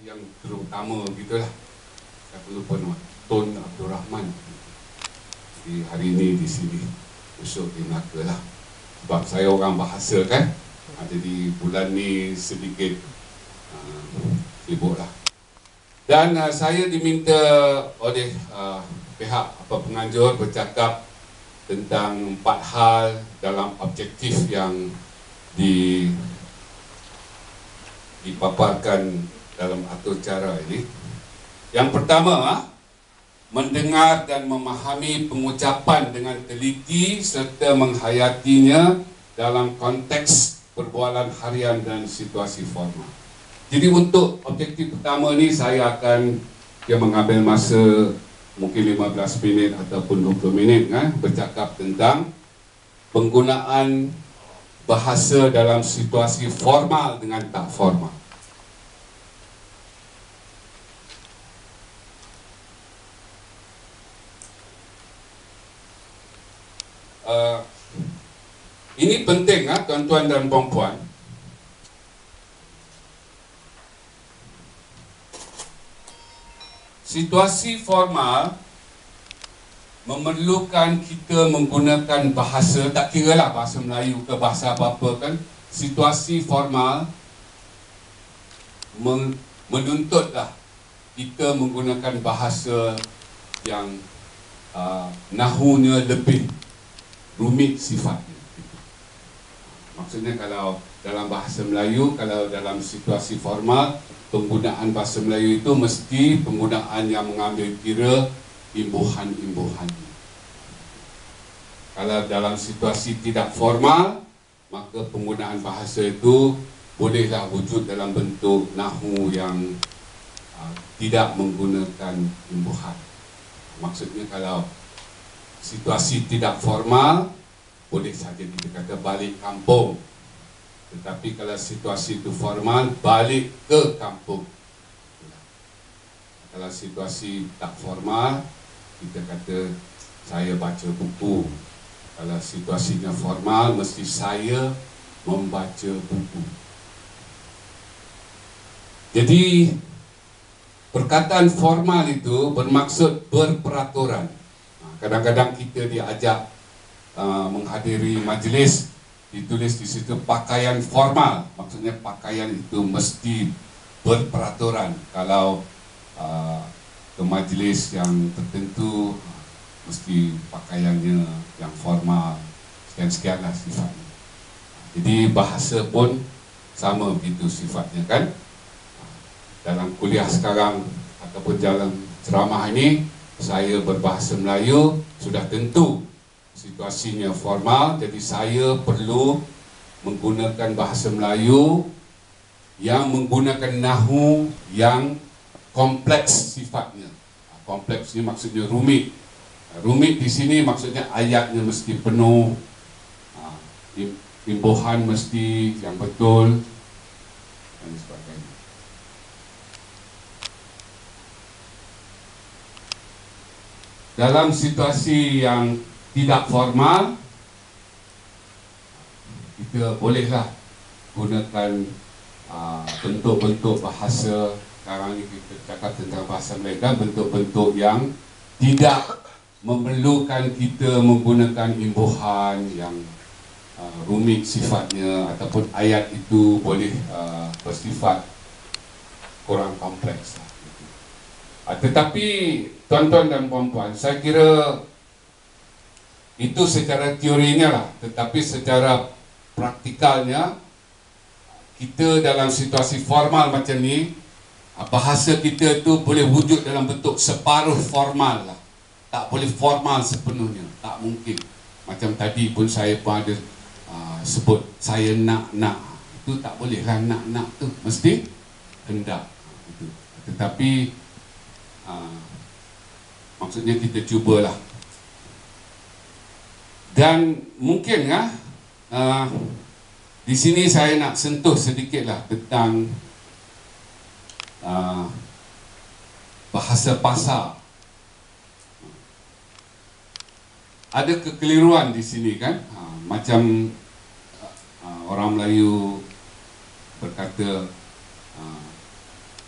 yang terutama gitulah. Saya lupa nama Tun Abdul Rahman. Di hari ini di sini, besok di Melaka lah. Sebab saya orang bahasa kan, jadi bulan ni sedikit sibuk lah. Dan saya diminta oleh pihak penganjur bercakap tentang 4 hal dalam objektif yang dipaparkan dalam atur cara ini. Yang pertama, mendengar dan memahami pengucapan dengan teliti serta menghayatinya dalam konteks perbualan harian dan situasi formal. Jadi untuk objektif pertama ni saya akan mengambil masa mungkin 15 minit ataupun 20 minit bercakap tentang penggunaan bahasa dalam situasi formal dengan tak formal. Ini penting tuan-tuan dan puan-puan. Situasi formal memerlukan kita menggunakan bahasa, tak kira lah bahasa Melayu ke bahasa apa-apa kan. Situasi formal menuntutlah kita menggunakan bahasa yang nahunya lebih rumit sifatnya. Maksudnya kalau dalam bahasa Melayu, kalau dalam situasi formal, penggunaan bahasa Melayu itu mesti penggunaan yang mengambil kira imbuhan-imbuhannya. Kalau dalam situasi tidak formal, maka penggunaan bahasa itu bolehlah wujud dalam bentuk nahu yang tidak menggunakan imbuhan. Maksudnya kalau situasi tidak formal, boleh saja kita kata balik kampung. Tetapi kalau situasi itu formal, balik ke kampung. Kalau situasi tak formal, kita kata saya baca buku. Kalau situasinya formal, mesti saya membaca buku. Jadi perkataan formal itu bermaksud berperaturan. Kadang-kadang kita diajak menghadiri majlis, ditulis di situ pakaian formal. Maksudnya pakaian itu mesti berperaturan. Kalau ke majlis yang tertentu, mesti pakaiannya yang formal, sekian-sekian lah sifatnya. Jadi bahasa pun sama begitu sifatnya kan. Dalam kuliah sekarang ataupun dalam ceramah ini, saya berbahasa Melayu, sudah tentu situasinya formal, jadi saya perlu menggunakan bahasa Melayu yang menggunakan nahu yang kompleks sifatnya. Kompleks ni maksudnya rumit. Rumit di sini maksudnya ayatnya mesti penuh, imbuhan mesti yang betul dan sebagainya. Dalam situasi yang tidak formal, kita bolehlah gunakan bentuk-bentuk bahasa. Sekarang ni kita cakap tentang bahasa Melayu, bentuk-bentuk yang tidak memerlukan kita menggunakan imbuhan yang rumit sifatnya, ataupun ayat itu boleh bersifat kurang kompleks. Tetapi tuan-tuan dan puan-puan, saya kira itu secara teorinya lah, tetapi secara praktikalnya, kita dalam situasi formal macam ni, bahasa kita tu boleh wujud dalam bentuk separuh formal lah. Tak boleh formal sepenuhnya, tak mungkin. Macam tadi pun saya pun ada sebut saya nak, itu tak boleh lah, nak tu mesti hendak gitu. Tetapi maksudnya kita cubalah. Dan mungkin di sini saya nak sentuh sedikitlah tentang bahasa pasar. Ada kekeliruan di sini kan, macam orang Melayu berkata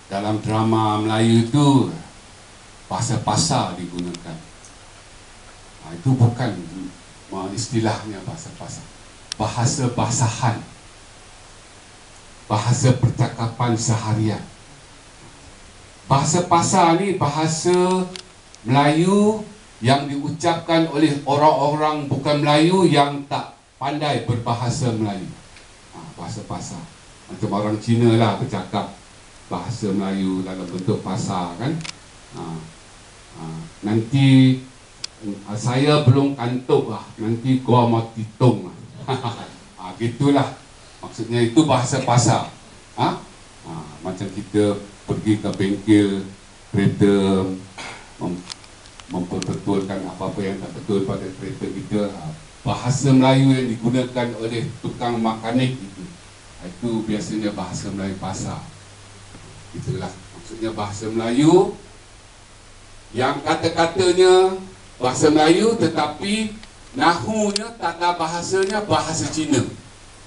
dalam drama Melayu itu bahasa pasar digunakan. Itu bukan istilahnya bahasa pasar. Bahasa basahan, bahasa percakapan seharian. Bahasa pasar ni bahasa Melayu yang diucapkan oleh orang-orang bukan Melayu yang tak pandai berbahasa Melayu. Bahasa pasar. Macam orang Cina lah bercakap bahasa Melayu dalam bentuk pasar kan. Nanti saya belum kantuk lah, nanti gua mau titung lah. Gitulah. Maksudnya itu bahasa pasar. Macam kita pergi ke bengkel kereta, memperbetulkan apa-apa yang tak betul pada kereta kita. Bahasa Melayu yang digunakan oleh tukang mekanik itu biasanya bahasa Melayu pasar. Itulah maksudnya bahasa Melayu yang kata-katanya bahasa Melayu tetapi nahunya, tata bahasanya bahasa Cina.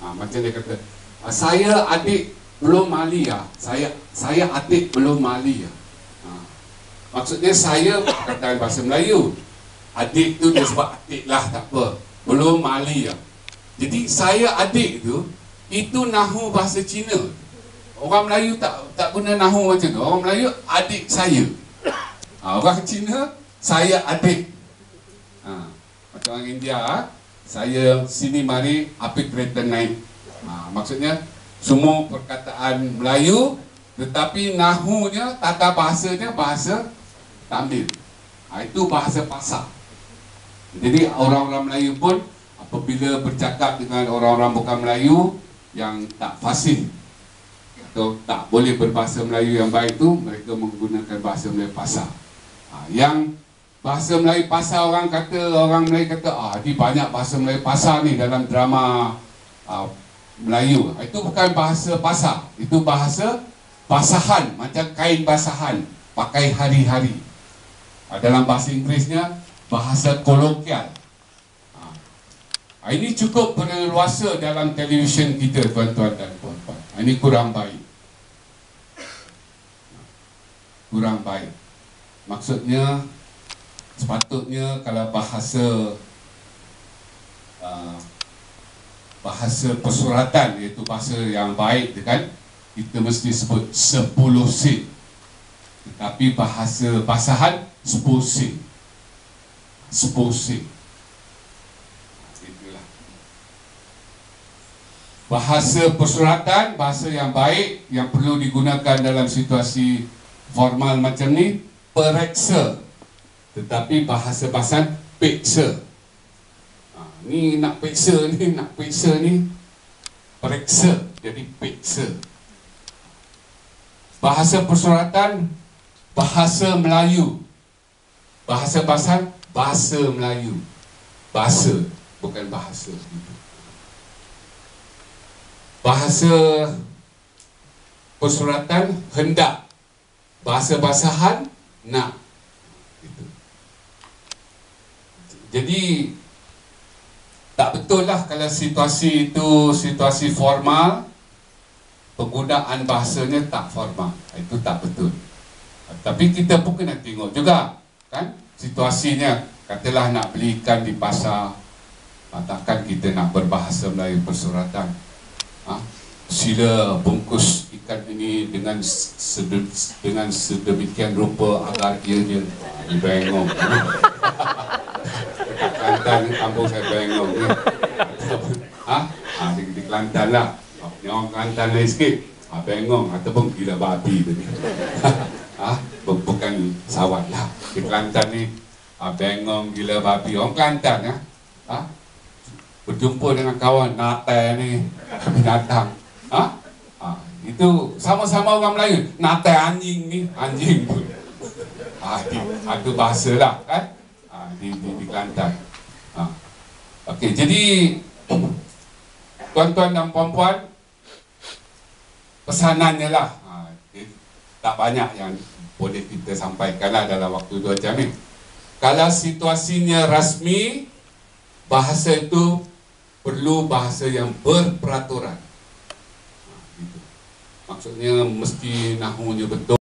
Macam dia kata, saya adik belum mali ya. Saya adik belum mali ya. Maksudnya saya kata bahasa Melayu. Adik tu dia sebab adik lah, tak apa. Belum mali ya. Jadi saya adik tu, itu nahu bahasa Cina. Orang Melayu tak guna nahu macam tu. Orang Melayu adik saya. Orang Cina saya adik. Macam orang India, saya sini mari api kereta naik. Maksudnya semua perkataan Melayu tetapi nahunya, tata bahasanya bahasa Tamil. Itu bahasa pasar. Jadi orang-orang Melayu pun apabila bercakap dengan orang-orang bukan Melayu yang tak fasih atau tak boleh berbahasa Melayu yang baik tu, mereka menggunakan bahasa Melayu pasar. Yang bahasa Melayu pasar, orang Melayu kata, ni banyak bahasa Melayu pasar ni dalam drama Melayu. Itu bukan bahasa pasar, itu bahasa basahan, macam kain basahan pakai hari-hari. Dalam bahasa Inggerisnya bahasa kolokial. Ini cukup berleluasa dalam televisyen kita, tuan-tuan dan puan-puan. Ini kurang baik. Kurang baik. Maksudnya sepatutnya kalau bahasa persuratan, iaitu bahasa yang baik kan, kita mesti sebut 10 sen. Tetapi bahasa basahan 10 sen. 10 sen. Itulah. Bahasa persuratan, bahasa yang baik yang perlu digunakan dalam situasi formal macam ni, pereksa. Tetapi bahasa basahan peksa. Ni nak peksa ni pereksa, jadi peksa. Bahasa persuratan bahasa Melayu. Bahasa basahan bahasa Melayu. Bahasa, bukan bahasa. Bahasa persuratan hendak. Bahasa basahan nak. Jadi tak betul lah kalau situasi itu situasi formal, penggunaan bahasanya tak formal. Itu tak betul. Tapi kita pun kena tengok juga kan situasinya. Katalah nak beli ikan di pasar, takkan kita nak berbahasa Melayu persuratan. Sila bungkus ikan ini dengan sedemikian rupa agar ianya bengong. Kelantan kampung saya bengong ni. Di Kelantan lah. Ni orang Kelantan lain sikit. Bengong ataupun gila babi tadi. Bukan sawat lah. Di Kelantan ni bengong, gila babi. Orang Kelantan berjumpa dengan kawan natai ni binatang. Itu sama-sama orang Melayu. Natai anjing ni, anjing pun. Itu bahasa lah kan. Di Kelantan. Okey, jadi tuan-tuan dan puan-puan, pesanannya lah tak banyak yang boleh kita sampaikan lah dalam waktu 2 jam ni. Kalau situasinya rasmi, bahasa itu perlu bahasa yang berperaturan. Maksudnya mesti nahunya betul.